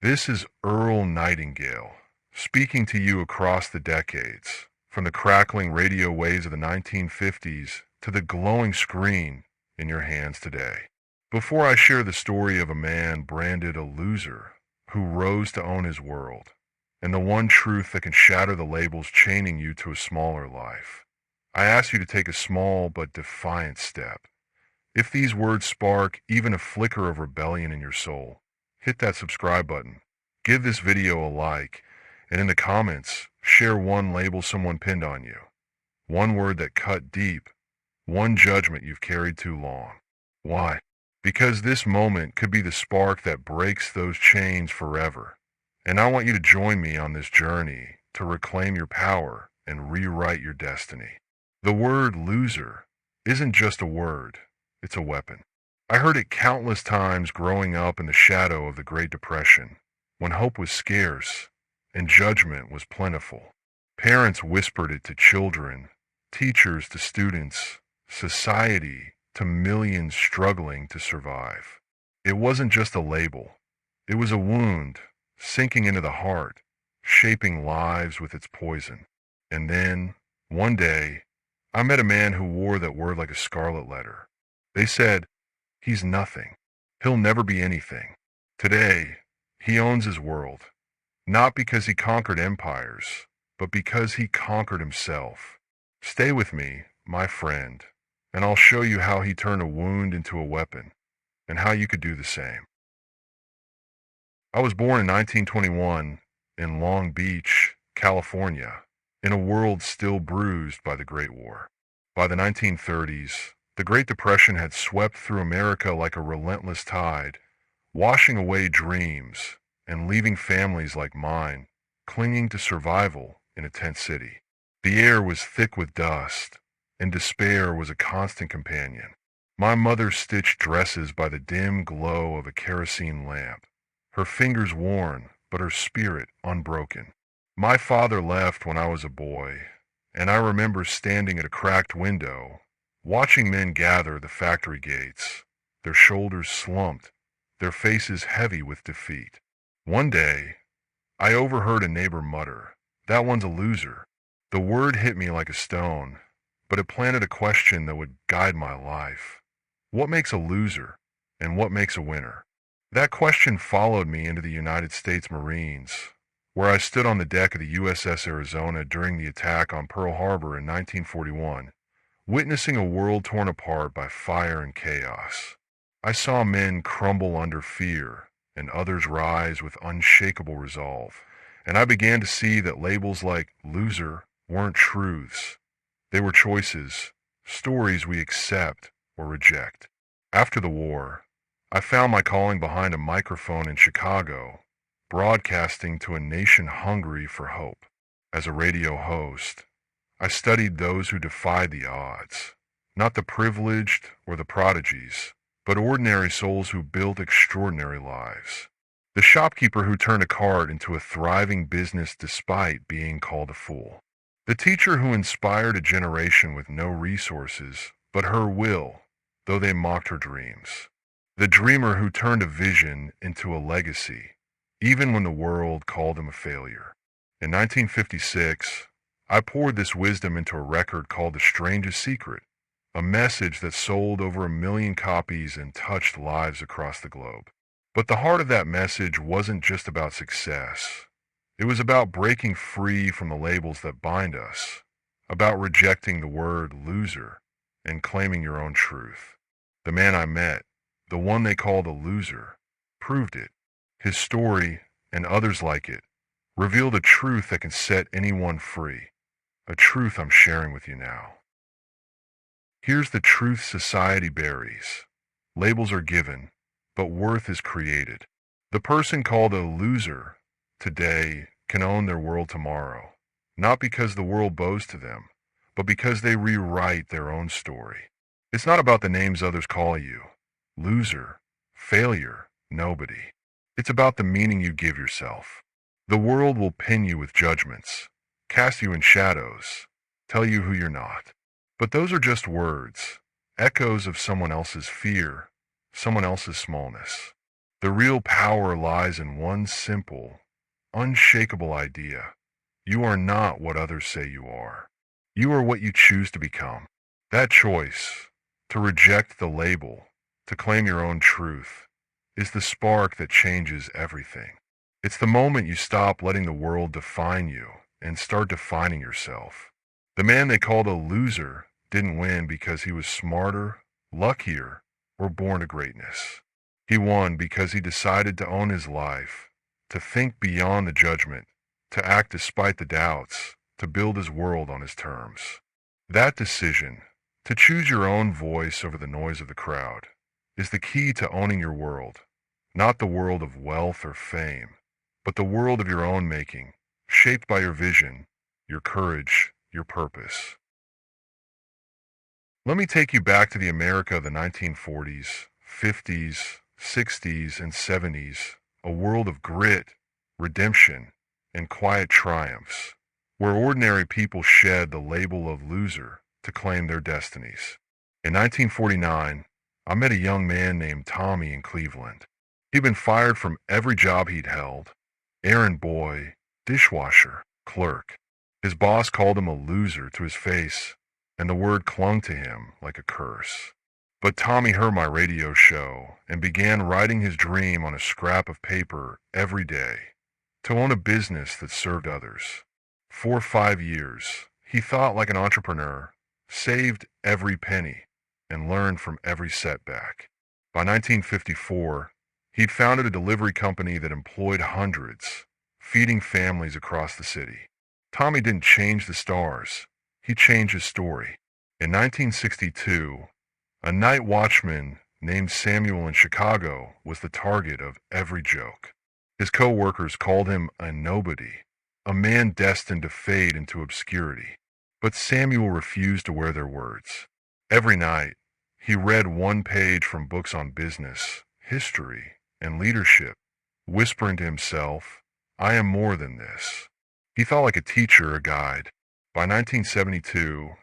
This is Earl Nightingale, speaking to you across the decades, from the crackling radio waves of the 1950s to the glowing screen in your hands today. Before I share the story of a man branded a loser who rose to own his world, and the one truth that can shatter the labels chaining you to a smaller life, I ask you to take a small but defiant step. If these words spark even a flicker of rebellion in your soul, hit that subscribe button, give this video a like, and in the comments, share one label someone pinned on you, one word that cut deep, one judgment you've carried too long. Why? Because this moment could be the spark that breaks those chains forever. And I want you to join me on this journey to reclaim your power and rewrite your destiny. The word loser isn't just a word, it's a weapon. I heard it countless times growing up in the shadow of the Great Depression, when hope was scarce and judgment was plentiful. Parents whispered it to children, teachers to students, society to millions struggling to survive. It wasn't just a label. It was a wound sinking into the heart, shaping lives with its poison. And then, one day, I met a man who wore that word like a scarlet letter. They said, "He's nothing. He'll never be anything." Today, he owns his world, not because he conquered empires, but because he conquered himself. Stay with me, my friend, and I'll show you how he turned a wound into a weapon, and how you could do the same. I was born in 1921 in Long Beach, California, in a world still bruised by the Great War. By the 1930s, the Great Depression had swept through America like a relentless tide, washing away dreams and leaving families like mine clinging to survival in a tent city. The air was thick with dust, and despair was a constant companion. My mother stitched dresses by the dim glow of a kerosene lamp, her fingers worn, but her spirit unbroken. My father left when I was a boy, and I remember standing at a cracked window, watching men gather the factory gates, their shoulders slumped, their faces heavy with defeat. One day, I overheard a neighbor mutter, "That one's a loser." The word hit me like a stone, but it planted a question that would guide my life. What makes a loser, and what makes a winner? That question followed me into the United States Marines, where I stood on the deck of the USS Arizona during the attack on Pearl Harbor in 1941, witnessing a world torn apart by fire and chaos. I saw men crumble under fear and others rise with unshakable resolve, and I began to see that labels like loser weren't truths. They were choices, stories we accept or reject. After the war, I found my calling behind a microphone in Chicago, broadcasting to a nation hungry for hope. As a radio host, I studied those who defied the odds, not the privileged or the prodigies, but ordinary souls who built extraordinary lives. The shopkeeper who turned a cart into a thriving business despite being called a fool. The teacher who inspired a generation with no resources, but her will, though they mocked her dreams. The dreamer who turned a vision into a legacy, even when the world called him a failure. In 1956, I poured this wisdom into a record called The Strangest Secret, a message that sold over 1 million copies and touched lives across the globe. But the heart of that message wasn't just about success. It was about breaking free from the labels that bind us, about rejecting the word loser and claiming your own truth. The man I met, the one they called a loser, proved it. His story, and others like it, revealed a truth that can set anyone free, a truth I'm sharing with you now. Here's the truth society buries. Labels are given, but worth is created. The person called a loser today can own their world tomorrow, not because the world bows to them, but because they rewrite their own story. It's not about the names others call you. Loser, failure, nobody. It's about the meaning you give yourself. The world will pin you with judgments, cast you in shadows, tell you who you're not. But those are just words, echoes of someone else's fear, someone else's smallness. The real power lies in one simple, unshakable idea. You are not what others say you are. You are what you choose to become. That choice, to reject the label, to claim your own truth, is the spark that changes everything. It's the moment you stop letting the world define you and start defining yourself. The man they called a loser didn't win because he was smarter, luckier, or born to greatness. He won because he decided to own his life, to think beyond the judgment, to act despite the doubts, to build his world on his terms. That decision, to choose your own voice over the noise of the crowd, is the key to owning your world, not the world of wealth or fame, but the world of your own making, shaped by your vision, your courage, your purpose. Let me take you back to the America of the 1940s, 50s, 60s, and 70s, a world of grit, redemption, and quiet triumphs, where ordinary people shed the label of loser to claim their destinies. In 1949, I met a young man named Tommy in Cleveland. He'd been fired from every job he'd held: errand boy, dishwasher, clerk. His boss called him a loser to his face, and the word clung to him like a curse. But Tommy heard my radio show and began writing his dream on a scrap of paper every day, to own a business that served others. For 5 years, he thought like an entrepreneur, saved every penny, and learned from every setback. By 1954, he'd founded a delivery company that employed hundreds, feeding families across the city. Tommy didn't change the stars. He changed his story. In 1962, a night watchman named Samuel in Chicago was the target of every joke. His co-workers called him a nobody, a man destined to fade into obscurity. But Samuel refused to wear their words. Every night, he read one page from books on business, history, and leadership, whispering to himself, "I am more than this." He felt like a teacher, a guide. By 1972,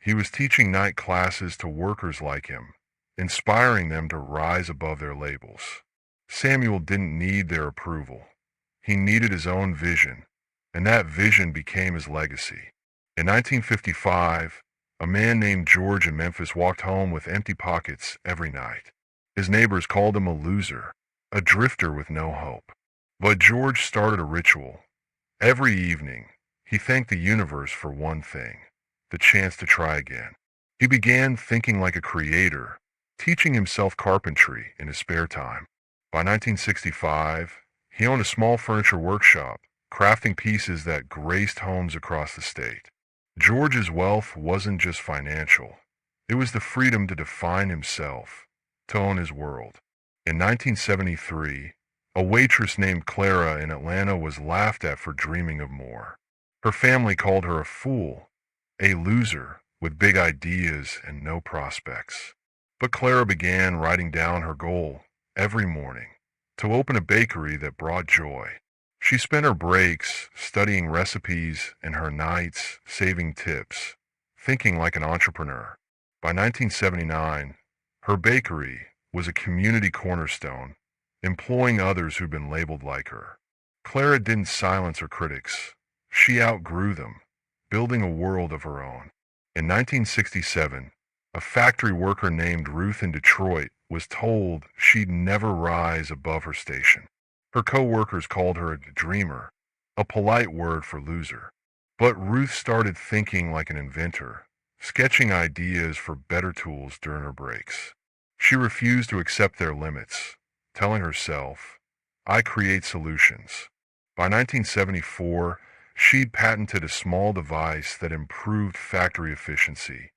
he was teaching night classes to workers like him, inspiring them to rise above their labels. Samuel didn't need their approval. He needed his own vision, and that vision became his legacy. In 1955, a man named George in Memphis walked home with empty pockets every night. His neighbors called him a loser, a drifter with no hope. But George started a ritual. Every evening, he thanked the universe for one thing: the chance to try again. He began thinking like a creator, teaching himself carpentry in his spare time. By 1965, he owned a small furniture workshop, crafting pieces that graced homes across the state. George's wealth wasn't just financial. It was the freedom to define himself, to own his world. In 1973, a waitress named Clara in Atlanta was laughed at for dreaming of more. Her family called her a fool, a loser with big ideas and no prospects. But Clara began writing down her goal every morning: to open a bakery that brought joy. She spent her breaks studying recipes and her nights saving tips, thinking like an entrepreneur. By 1979, her bakery was a community cornerstone, employing others who'd been labeled like her. Clara didn't silence her critics. She outgrew them, building a world of her own. In 1967, a factory worker named Ruth in Detroit was told she'd never rise above her station. Her co-workers called her a dreamer, a polite word for loser. But Ruth started thinking like an inventor, sketching ideas for better tools during her breaks. She refused to accept their limits, telling herself, "I create solutions." By 1974, she'd patented a small device that improved factory efficiency,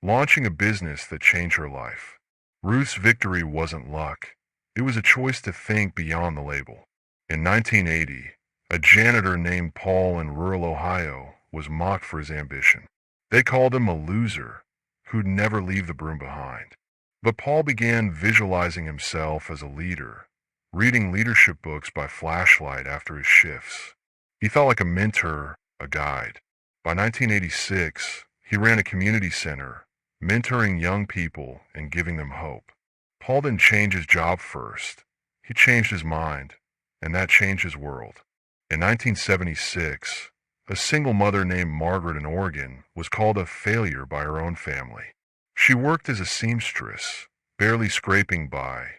launching a business that changed her life. Ruth's victory wasn't luck. It was a choice to think beyond the label. In 1980, a janitor named Paul in rural Ohio was mocked for his ambition. They called him a loser who'd never leave the broom behind. But Paul began visualizing himself as a leader, reading leadership books by flashlight after his shifts. He felt like a mentor, a guide. By 1986, he ran a community center, mentoring young people and giving them hope. Paul didn't change his job first. He changed his mind, and that changed his world. In 1976, a single mother named Margaret in Oregon was called a failure by her own family. She worked as a seamstress, barely scraping by,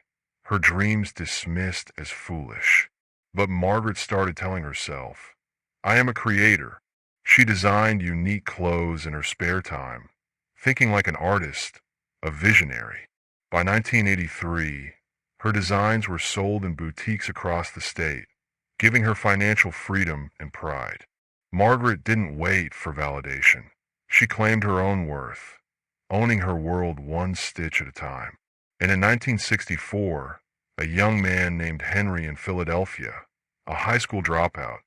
her dreams dismissed as foolish. But Margaret started telling herself, I am a creator. She designed unique clothes in her spare time, thinking like an artist, a visionary. By 1983, her designs were sold in boutiques across the state, giving her financial freedom and pride. Margaret didn't wait for validation. She claimed her own worth, owning her world one stitch at a time. And in 1964, a young man named Henry in Philadelphia, a high school dropout,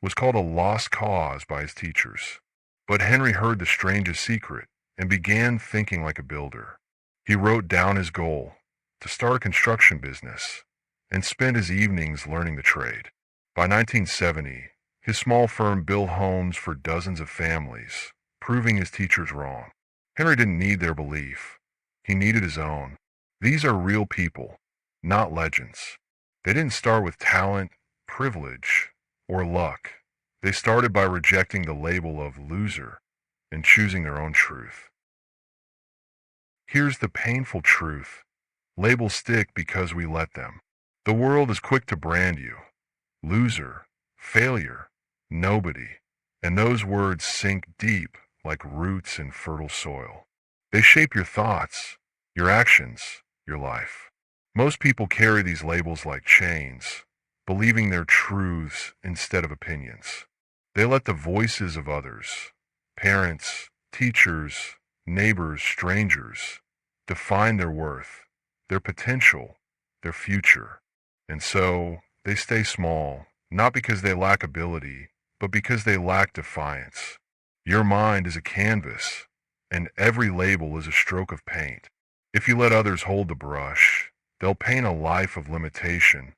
was called a lost cause by his teachers. But Henry heard the strangest secret and began thinking like a builder. He wrote down his goal, to start a construction business, and spent his evenings learning the trade. By 1970, his small firm built homes for dozens of families, proving his teachers wrong. Henry didn't need their belief. He needed his own. These are real people, not legends. They didn't start with talent, privilege, or luck. They started by rejecting the label of loser and choosing their own truth. Here's the painful truth. Labels stick because we let them. The world is quick to brand you. Loser, failure, nobody. And those words sink deep like roots in fertile soil. They shape your thoughts, your actions, your life. Most people carry these labels like chains, believing they're truths instead of opinions. They let the voices of others, parents, teachers, neighbors, strangers, define their worth, their potential, their future. And so they stay small, not because they lack ability, but because they lack defiance. Your mind is a canvas, and every label is a stroke of paint. If you let others hold the brush, they'll paint a life of limitation,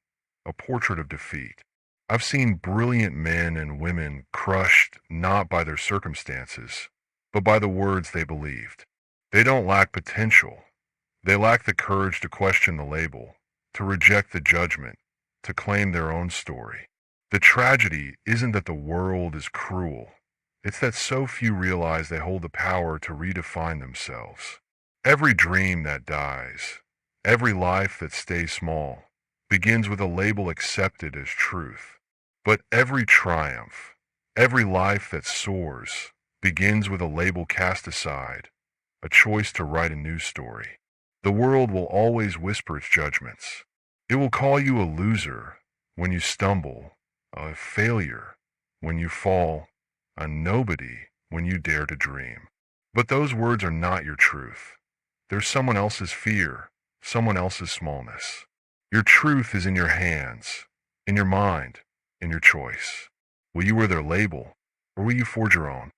a portrait of defeat. I've seen brilliant men and women crushed not by their circumstances, but by the words they believed. They don't lack potential. They lack the courage to question the label, to reject the judgment, to claim their own story. The tragedy isn't that the world is cruel. It's that so few realize they hold the power to redefine themselves. Every dream that dies, every life that stays small, begins with a label accepted as truth. But every triumph, every life that soars, begins with a label cast aside, a choice to write a new story. The world will always whisper its judgments. It will call you a loser when you stumble, a failure when you fall, a nobody when you dare to dream. But those words are not your truth. They're someone else's fear, someone else's smallness. Your truth is in your hands, in your mind, in your choice. Will you wear their label, or will you forge your own?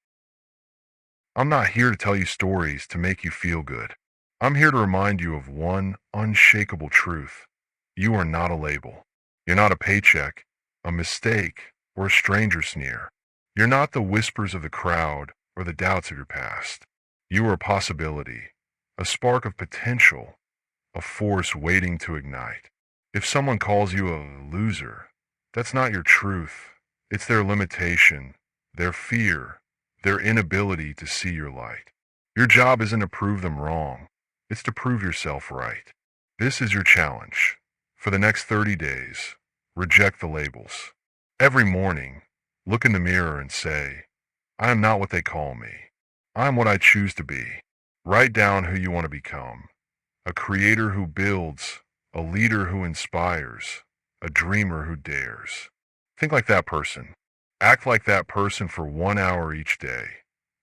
I'm not here to tell you stories to make you feel good. I'm here to remind you of one unshakable truth. You are not a label. You're not a paycheck, a mistake, or a stranger sneer. You're not the whispers of the crowd or the doubts of your past. You are a possibility, a spark of potential, a force waiting to ignite. If someone calls you a loser, that's not your truth. It's their limitation, their fear, their inability to see your light. Your job isn't to prove them wrong. It's to prove yourself right. This is your challenge. For the next 30 days, reject the labels. Every morning, look in the mirror and say, I am not what they call me. I am what I choose to be. Write down who you want to become. A creator who builds, a leader who inspires, a dreamer who dares. Think like that person. Act like that person for 1 hour each day.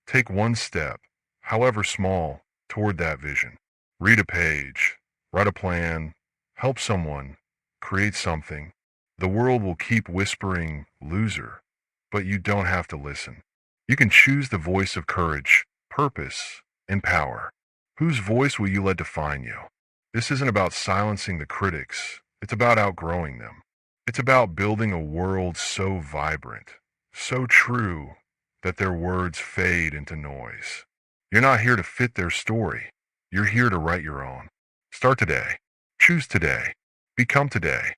Take one step, however small, toward that vision. Read a page, write a plan, help someone, create something. The world will keep whispering loser, but you don't have to listen. You can choose the voice of courage, purpose, and power. Whose voice will you let define you? This isn't about silencing the critics. It's about outgrowing them. It's about building a world so vibrant, so true, that their words fade into noise. You're not here to fit their story. You're here to write your own. Start today. Choose today. Become today.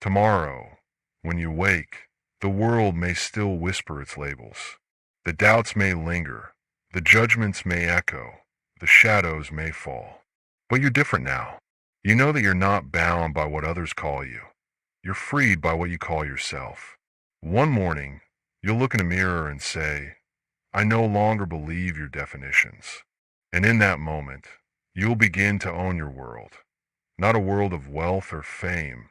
Tomorrow, when you wake, the world may still whisper its labels. The doubts may linger, the judgments may echo, the shadows may fall. But you're different now. You know that you're not bound by what others call you. You're freed by what you call yourself. One morning, you'll look in a mirror and say, I no longer believe your definitions. And in that moment, you'll begin to own your world. Not a world of wealth or fame,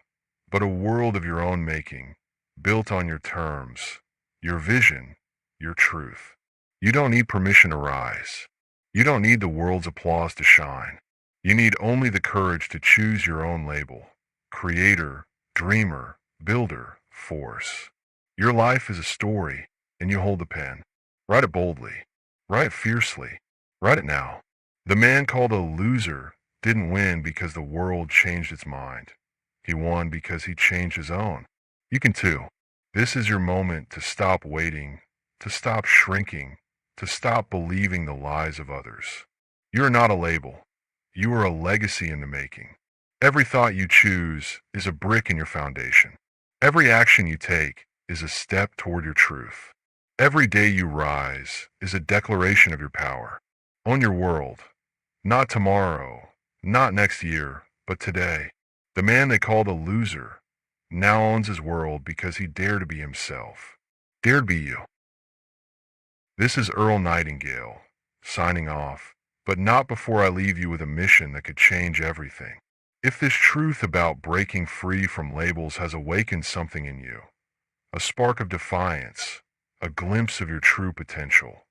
but a world of your own making, built on your terms, your vision, your truth. You don't need permission to rise. You don't need the world's applause to shine. You need only the courage to choose your own label. Creator, dreamer, builder, force. Your life is a story, and you hold the pen. Write it boldly. Write it fiercely. Write it now. The man called a loser didn't win because the world changed its mind. He won because he changed his own. You can too. This is your moment to stop waiting, to stop shrinking, to stop believing the lies of others. You are not a label. You are a legacy in the making. Every thought you choose is a brick in your foundation. Every action you take is a step toward your truth. Every day you rise is a declaration of your power. Own your world. Not tomorrow, not next year, but today. The man they called a loser now owns his world because he dared to be himself. Dared be you. This is Earl Nightingale, signing off, but not before I leave you with a mission that could change everything. If this truth about breaking free from labels has awakened something in you, a spark of defiance, a glimpse of your true potential,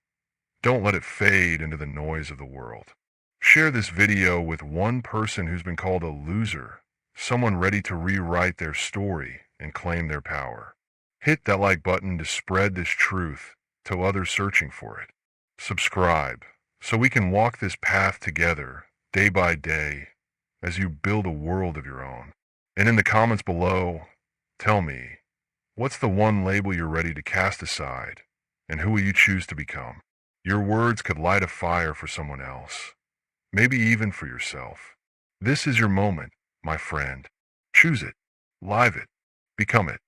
don't let it fade into the noise of the world. Share this video with one person who's been called a loser, someone ready to rewrite their story and claim their power. Hit that like button to spread this truth to others searching for it. Subscribe so we can walk this path together day by day as you build a world of your own. And in the comments below, tell me, what's the one label you're ready to cast aside, and who will you choose to become? Your words could light a fire for someone else, maybe even for yourself. This is your moment, my friend. Choose it, live it, become it.